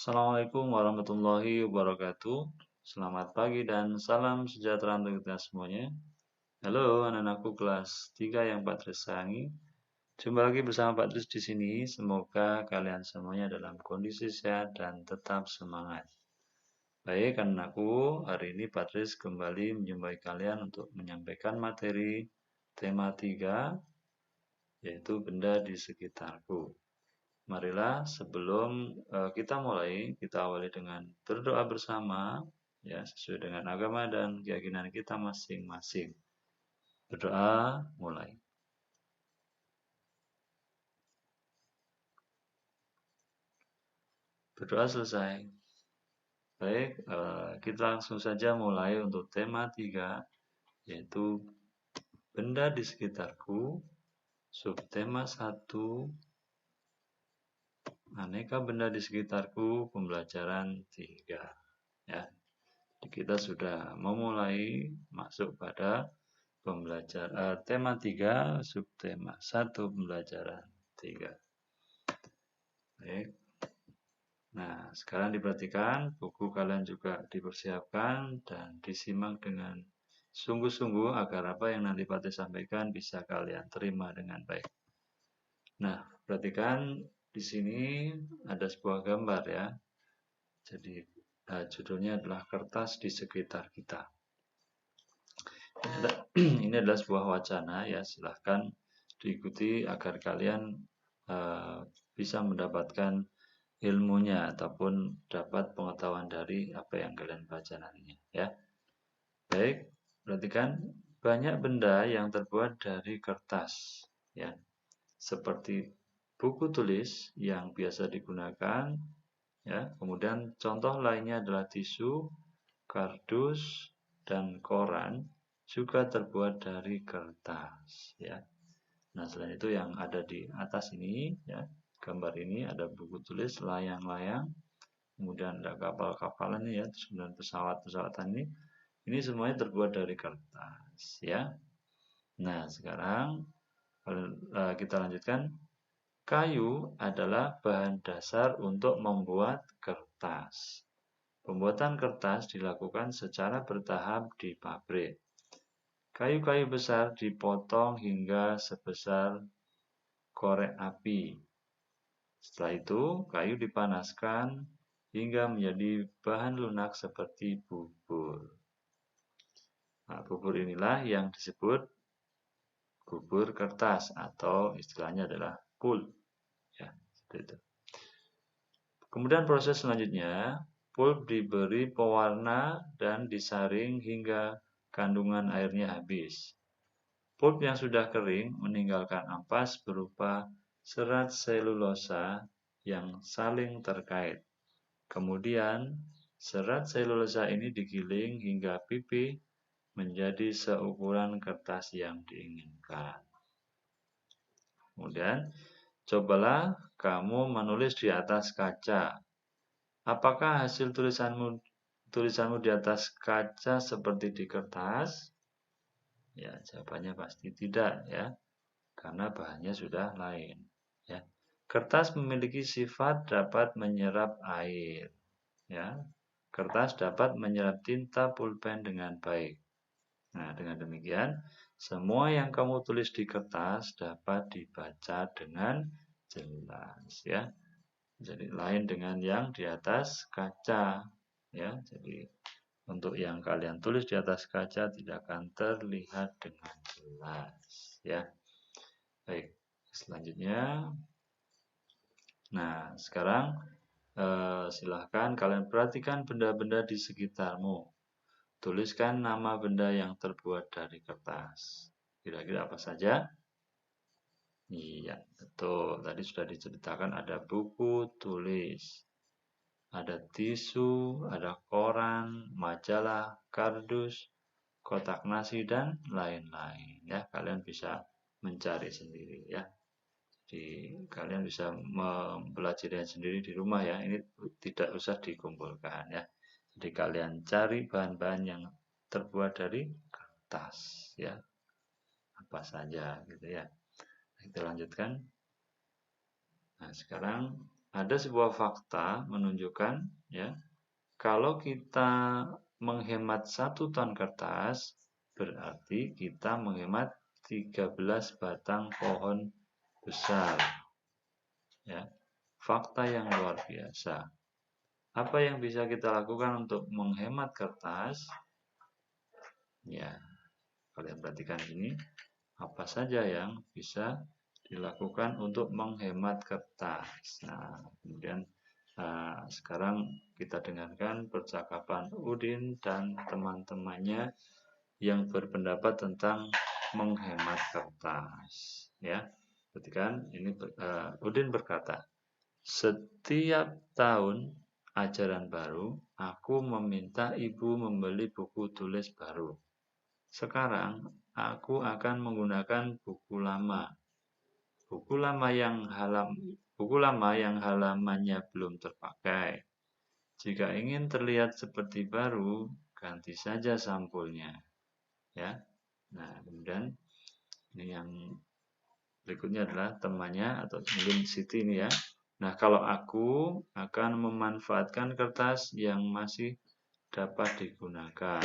Assalamualaikum warahmatullahi wabarakatuh. Selamat pagi dan salam sejahtera untuk kita semuanya. Halo anak-anakku kelas 3 yang Pak Tris sayangi. Jumpa lagi bersama Pak Tris di sini. Semoga kalian semuanya dalam kondisi sehat dan tetap semangat. Baik anak-anakku, hari ini Pak Tris kembali menjumpai kalian untuk menyampaikan materi tema 3, yaitu benda di sekitarku. Marilah sebelum kita mulai, kita awali dengan berdoa bersama, ya sesuai dengan agama dan keyakinan kita masing-masing. Berdoa mulai. Berdoa selesai. Baik, kita langsung saja mulai untuk tema 3, yaitu benda di sekitarku. Subtema 1, aneka benda di sekitarku, pembelajaran 3. Ya, kita sudah memulai masuk pada tema 3, subtema 1, pembelajaran 3. Baik. Nah, sekarang diperhatikan, buku kalian juga dipersiapkan dan disimak dengan sungguh-sungguh agar apa yang nanti Pak Tris sampaikan bisa kalian terima dengan baik. Nah, perhatikan di sini ada sebuah gambar ya. Jadi judulnya adalah kertas di sekitar kita. Ini adalah sebuah wacana ya, silahkan diikuti agar kalian bisa mendapatkan ilmunya ataupun dapat pengetahuan dari apa yang kalian baca nantinya ya. Baik, perhatikan banyak benda yang terbuat dari kertas ya. Seperti buku tulis yang biasa digunakan ya. Kemudian contoh lainnya adalah tisu, kardus, dan koran juga terbuat dari kertas ya. Nah, selain itu yang ada di atas ini ya, gambar ini ada buku tulis, layang-layang, kemudian ada kapal-kapalan ya, kemudian pesawat-pesawatan ini semuanya terbuat dari kertas ya. Nah, sekarang kita lanjutkan. Kayu adalah bahan dasar untuk membuat kertas. Pembuatan kertas dilakukan secara bertahap di pabrik. Kayu-kayu besar dipotong hingga sebesar korek api. Setelah itu, kayu dipanaskan hingga menjadi bahan lunak seperti bubur. Nah, bubur inilah yang disebut bubur kertas atau istilahnya adalah pulp. Ya, seperti itu. Kemudian proses selanjutnya, pulp diberi pewarna dan disaring hingga kandungan airnya habis. Pulp yang sudah kering meninggalkan ampas berupa serat selulosa yang saling terkait. Kemudian, serat selulosa ini digiling hingga pipih menjadi seukuran kertas yang diinginkan. Kemudian, cobalah kamu menulis di atas kaca. Apakah hasil tulisanmu di atas kaca seperti di kertas? Ya, jawabannya pasti tidak ya, karena bahannya sudah lain. Ya, kertas memiliki sifat dapat menyerap air. Ya, kertas dapat menyerap tinta pulpen dengan baik. Nah, dengan demikian, semua yang kamu tulis di kertas dapat dibaca dengan jelas ya. Jadi lain dengan yang di atas kaca ya. Jadi untuk yang kalian tulis di atas kaca tidak akan terlihat dengan jelas ya. Baik, selanjutnya. Nah, sekarang silahkan kalian perhatikan benda-benda di sekitarmu. Tuliskan nama benda yang terbuat dari kertas. Kira-kira apa saja? Iya, betul. Tadi sudah diceritakan ada buku tulis, ada tisu, ada koran, majalah, kardus, kotak nasi, dan lain-lain. Ya, kalian bisa mencari sendiri ya. Jadi kalian bisa mempelajarinya sendiri di rumah ya. Ini tidak usah dikumpulkan ya. Jadi kalian cari bahan-bahan yang terbuat dari kertas ya. Apa saja gitu ya. Kita lanjutkan. Nah, sekarang ada sebuah fakta menunjukkan ya, kalau kita menghemat 1 ton kertas, berarti kita menghemat 13 batang pohon besar. Ya, fakta yang luar biasa. Apa yang bisa kita lakukan untuk menghemat kertas? Ya, kalian perhatikan ini, apa saja yang bisa dilakukan untuk menghemat kertas. Nah, kemudian sekarang kita dengarkan percakapan Udin dan teman-temannya yang berpendapat tentang menghemat kertas. Ya, perhatikan ini. Udin berkata, setiap tahun ajaran baru, aku meminta ibu membeli buku tulis baru. Sekarang aku akan menggunakan buku lama. Buku lama yang halamannya belum terpakai. Jika ingin terlihat seperti baru, ganti saja sampulnya. Ya. Nah, kemudian ini yang berikutnya adalah temannya atau mungkin Siti ini ya. Nah, kalau aku akan memanfaatkan kertas yang masih dapat digunakan.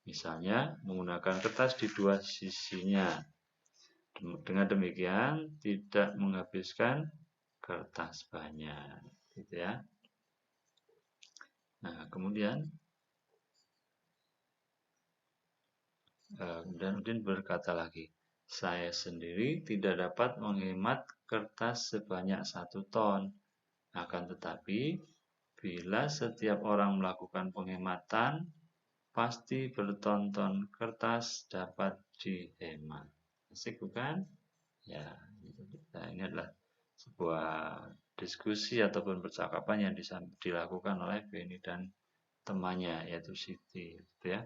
Misalnya, menggunakan kertas di 2 sisinya. Dengan demikian, tidak menghabiskan kertas banyak. Gitu ya. Nah, kemudian Udin berkata lagi, saya sendiri tidak dapat menghemat kertas sebanyak 1 ton. Akan tetapi, bila setiap orang melakukan penghematan, pasti berton-ton kertas dapat dihemat. Asik bukan? Ya, nah, ini adalah sebuah diskusi ataupun percakapan yang dilakukan oleh Benny dan temannya, yaitu Siti. Gitu ya.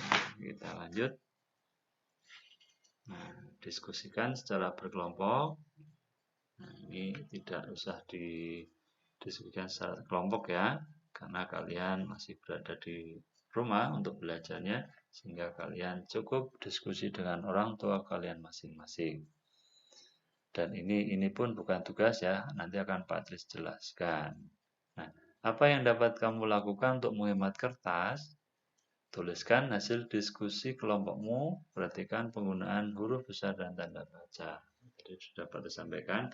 Nah, kita lanjut. Nah, diskusikan secara berkelompok. Nah, ini tidak usah didiskusikan secara kelompok ya, karena kalian masih berada di rumah untuk belajarnya, sehingga kalian cukup diskusi dengan orang tua kalian masing-masing. Dan ini pun bukan tugas ya, nanti akan Pak Tris jelaskan. Nah, apa yang dapat kamu lakukan untuk menghemat kertas? Tuliskan hasil diskusi kelompokmu, perhatikan penggunaan huruf besar dan tanda baca. Jadi sudah Pak Tris sampaikan.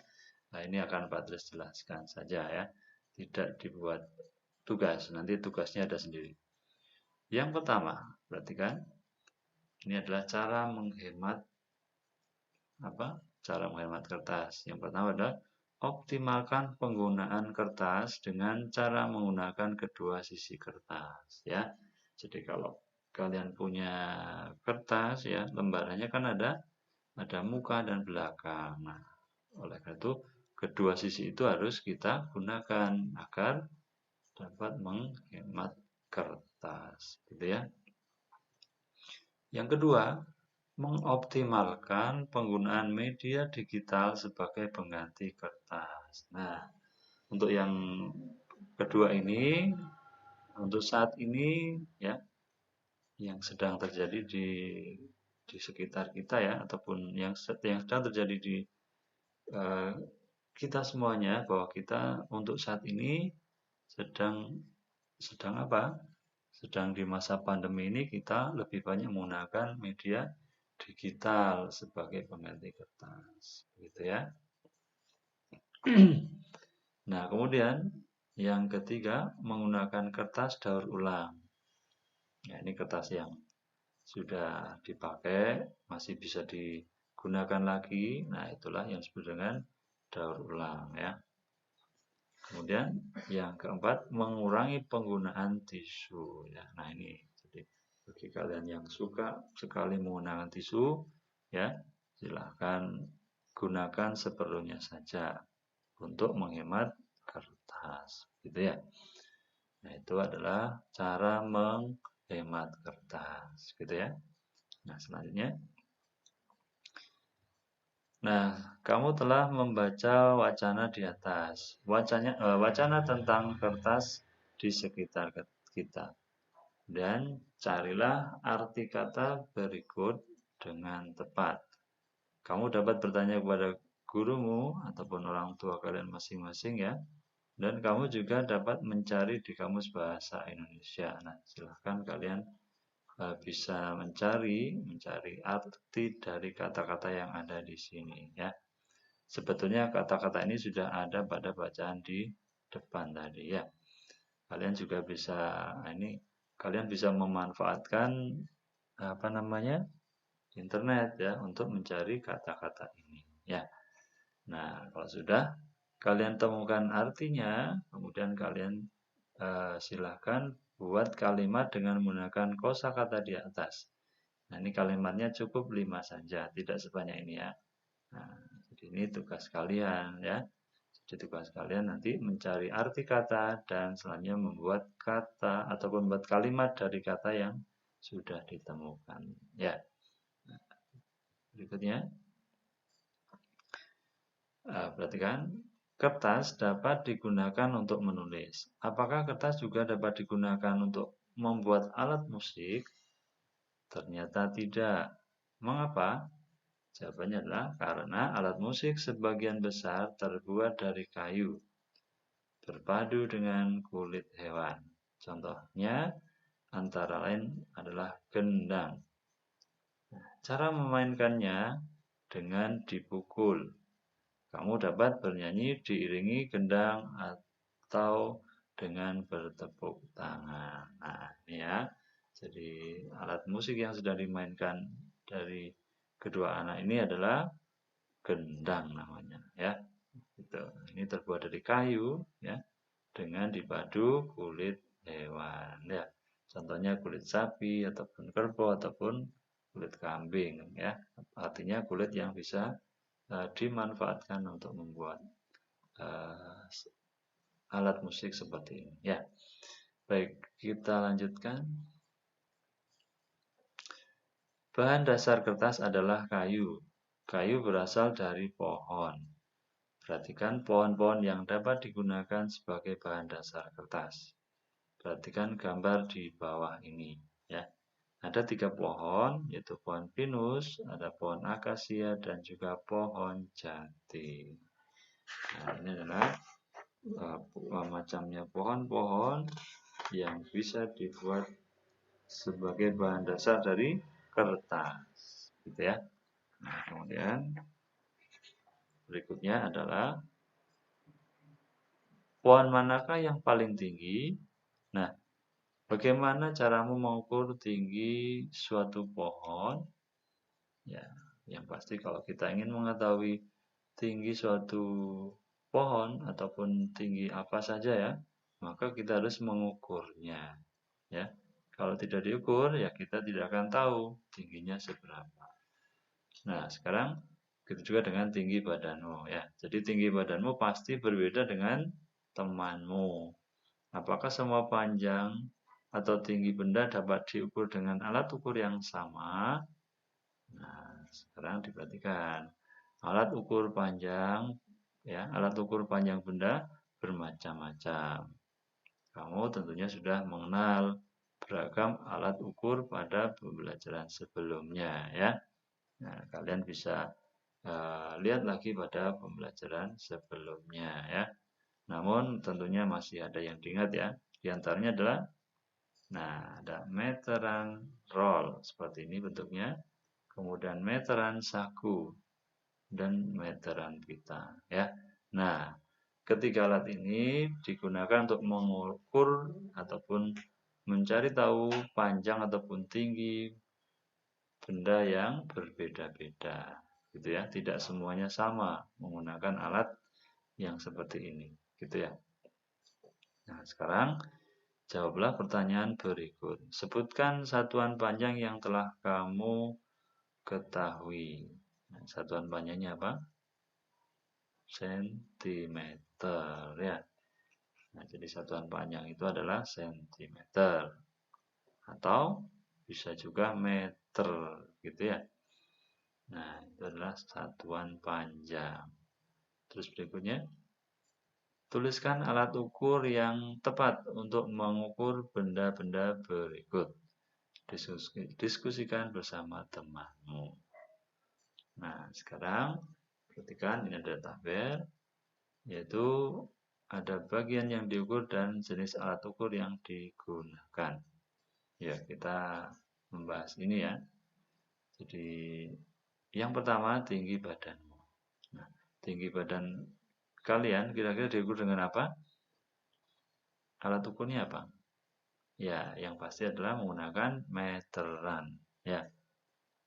Nah, ini akan Pak Tris jelaskan saja ya. Tidak dibuat tugas, nanti tugasnya ada sendiri. Yang pertama, perhatikan. Ini adalah cara menghemat cara menghemat kertas. Yang pertama adalah optimalkan penggunaan kertas dengan cara menggunakan kedua sisi kertas ya. Jadi kalau kalian punya kertas ya, lembarannya kan ada muka dan belakang. Nah, oleh karena itu kedua sisi itu harus kita gunakan agar dapat menghemat kertas, gitu ya. Yang kedua, mengoptimalkan penggunaan media digital sebagai pengganti kertas. Nah, untuk yang kedua ini, untuk saat ini ya, yang sedang terjadi di sekitar kita ya, ataupun yang sedang terjadi di kita semuanya, bahwa kita untuk saat ini sedang apa? Sedang di masa pandemi ini kita lebih banyak menggunakan media digital sebagai pengganti kertas, gitu ya. Nah, kemudian yang ketiga, menggunakan kertas daur ulang. Ya, ini kertas yang sudah dipakai, masih bisa digunakan lagi. Nah, itulah yang disebut dengan daur ulang ya. Kemudian yang keempat, mengurangi penggunaan tisu ya. Nah, ini jadi bagi kalian yang suka sekali menggunakan tisu ya, silahkan gunakan seperlunya saja untuk menghemat kertas, gitu ya. Nah, itu adalah cara menghemat kertas, gitu ya. Nah, selanjutnya. Nah, kamu telah membaca wacana di atas. Wacana tentang kertas di sekitar kita. Dan carilah arti kata berikut dengan tepat. Kamu dapat bertanya kepada gurumu ataupun orang tua kalian masing-masing ya. Dan kamu juga dapat mencari di Kamus Bahasa Indonesia. Nah, silahkan kalian bisa mencari arti dari kata-kata yang ada di sini ya. Sebetulnya kata-kata ini sudah ada pada bacaan di depan tadi ya. Kalian juga bisa kalian bisa memanfaatkan internet ya untuk mencari kata-kata ini ya. Nah, kalau sudah kalian temukan artinya, kemudian kalian silahkan buat kalimat dengan menggunakan kosakata di atas. Nah, ini kalimatnya cukup 5 saja, tidak sebanyak ini ya. Nah, jadi ini tugas kalian ya. Jadi tugas kalian nanti mencari arti kata dan selanjutnya membuat kata ataupun membuat kalimat dari kata yang sudah ditemukan. Ya. Berikutnya, perhatikan, kertas dapat digunakan untuk menulis. Apakah kertas juga dapat digunakan untuk membuat alat musik? Ternyata tidak. Mengapa? Jawabannya adalah karena alat musik sebagian besar terbuat dari kayu, berpadu dengan kulit hewan. Contohnya antara lain adalah gendang. Cara memainkannya dengan dipukul. Kamu dapat bernyanyi diiringi gendang atau dengan bertepuk tangan. Nah, ini ya. Jadi alat musik yang sedang dimainkan dari kedua anak ini adalah gendang namanya ya. Itu. Ini terbuat dari kayu ya dengan dipadu kulit hewan ya. Contohnya kulit sapi ataupun kerbau ataupun kulit kambing ya. Artinya kulit yang bisa dimanfaatkan untuk membuat alat musik seperti ini ya. Baik, kita lanjutkan. Bahan dasar kertas adalah kayu. Kayu berasal dari pohon. Perhatikan pohon-pohon yang dapat digunakan sebagai bahan dasar kertas. Perhatikan gambar di bawah ini ya. Ada 3 pohon, yaitu pohon pinus, ada pohon akasia, dan juga pohon jati. Nah, ini adalah macamnya pohon-pohon yang bisa dibuat sebagai bahan dasar dari kertas, gitu ya. Nah, kemudian berikutnya adalah pohon manakah yang paling tinggi? Nah, bagaimana caramu mengukur tinggi suatu pohon? Ya, yang pasti kalau kita ingin mengetahui tinggi suatu pohon ataupun tinggi apa saja ya, maka kita harus mengukurnya. Ya, kalau tidak diukur ya kita tidak akan tahu tingginya seberapa. Nah, sekarang begitu juga dengan tinggi badanmu ya. Jadi tinggi badanmu pasti berbeda dengan temanmu. Apakah semua panjang atau tinggi benda dapat diukur dengan alat ukur yang sama? Nah, sekarang diperhatikan. Alat ukur panjang benda bermacam-macam. Kamu tentunya sudah mengenal beragam alat ukur pada pembelajaran sebelumnya ya. Nah, kalian bisa lihat lagi pada pembelajaran sebelumnya ya. Namun tentunya masih ada yang diingat ya. Di antaranya adalah ada meteran roll seperti ini bentuknya. Kemudian meteran saku dan meteran pita ya. Nah, ketiga alat ini digunakan untuk mengukur ataupun mencari tahu panjang ataupun tinggi benda yang berbeda-beda gitu ya. Tidak semuanya sama menggunakan alat yang seperti ini gitu ya. Nah, sekarang jawablah pertanyaan berikut. Sebutkan satuan panjang yang telah kamu ketahui. Nah, satuan panjangnya apa? Sentimeter ya. Nah, jadi satuan panjang itu adalah sentimeter atau bisa juga meter gitu ya. Nah, itu adalah satuan panjang. Terus berikutnya, tuliskan alat ukur yang tepat untuk mengukur benda-benda berikut. Diskusikan bersama temanmu. Nah, sekarang perhatikan ini ada tabel, yaitu ada bagian yang diukur dan jenis alat ukur yang digunakan. Ya, kita membahas ini ya. Jadi yang pertama tinggi badanmu. Nah, tinggi badan kalian kira-kira diukur dengan apa? Alat ukurnya apa? Ya, yang pasti adalah menggunakan meteran. Ya,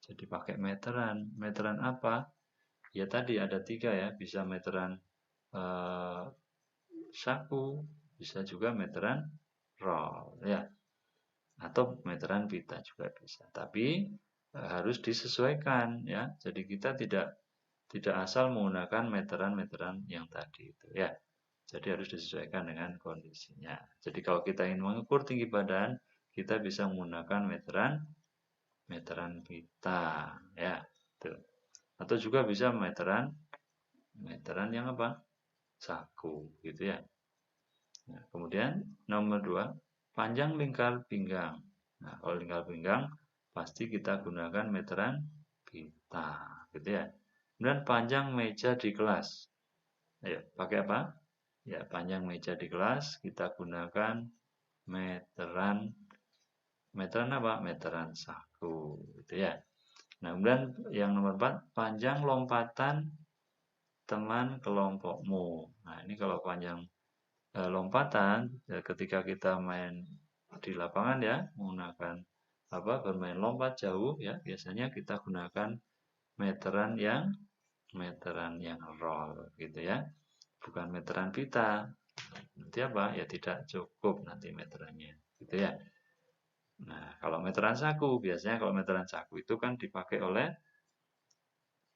jadi pakai meteran. Meteran apa? Ya tadi ada 3 ya, bisa meteran eh, saku, bisa juga meteran roll ya, atau meteran pita juga bisa. Tapi harus disesuaikan ya. Jadi kita tidak asal menggunakan meteran-meteran yang tadi itu ya. Jadi harus disesuaikan dengan kondisinya. Jadi kalau kita ingin mengukur tinggi badan, kita bisa menggunakan meteran pita ya. Tuh. Atau juga bisa meteran yang apa? Saku gitu ya. Nah, kemudian nomor 2, panjang lingkar pinggang. Nah, kalau lingkar pinggang pasti kita gunakan meteran pita gitu ya. Kemudian panjang meja di kelas. Ayo, pakai apa? Ya, panjang meja di kelas kita gunakan meteran apa? Meteran saku gitu ya. Nah, kemudian yang nomor 4, panjang lompatan teman kelompokmu. Nah, ini kalau panjang lompatan ketika kita main di lapangan ya, menggunakan bermain lompat jauh ya, biasanya kita gunakan meteran yang roll gitu ya, bukan meteran pita. Nanti apa? Ya tidak cukup nanti meterannya gitu ya. Nah, kalau meteran saku, biasanya kalau meteran saku itu kan dipakai oleh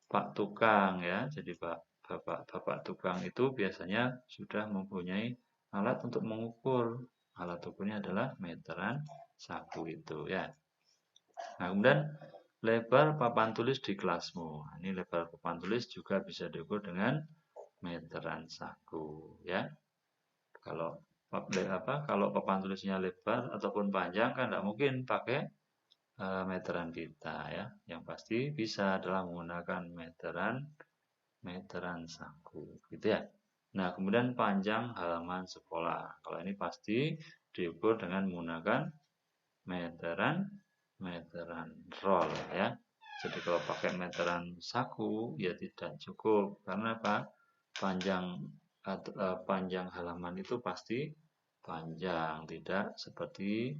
Pak Tukang ya. Jadi Bapak Tukang itu biasanya sudah mempunyai alat untuk mengukur. Alat ukurnya adalah meteran saku itu ya. Nah, kemudian lebar papan tulis di kelasmu. Nah, ini lebar papan tulis juga bisa diukur dengan meteran saku ya. Kalau kalau papan tulisnya lebar ataupun panjang kan tidak mungkin pakai meteran pita ya. Yang pasti bisa adalah menggunakan meteran saku gitu ya. Nah, kemudian panjang halaman sekolah. Kalau ini pasti diukur dengan menggunakan meteran roll ya. Jadi kalau pakai meteran saku ya tidak cukup karena apa? Panjang halaman itu pasti panjang, tidak seperti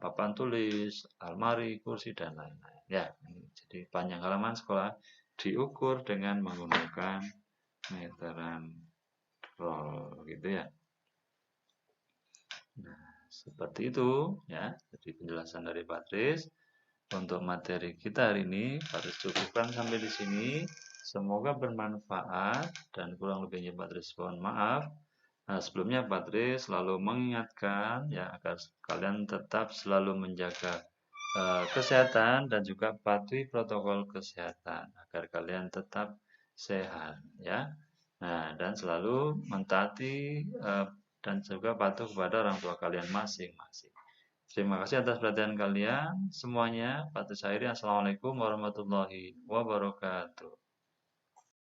papan tulis, almari, kursi dan lain-lain. Ya, jadi panjang halaman sekolah diukur dengan menggunakan meteran roll gitu ya. Nah, seperti itu ya. Jadi penjelasan dari Patris untuk materi kita hari ini Patris cukupkan sampai di sini. Semoga bermanfaat dan kurang lebihnya Patris mohon maaf. Nah, sebelumnya Patris selalu mengingatkan ya agar kalian tetap selalu menjaga kesehatan dan juga patuhi protokol kesehatan agar kalian tetap sehat ya. Nah, dan selalu mentaati dan juga patuh kepada orang tua kalian masing-masing. Terima kasih atas perhatian kalian semuanya. Patris akhiri, Assalamualaikum warahmatullahi wabarakatuh.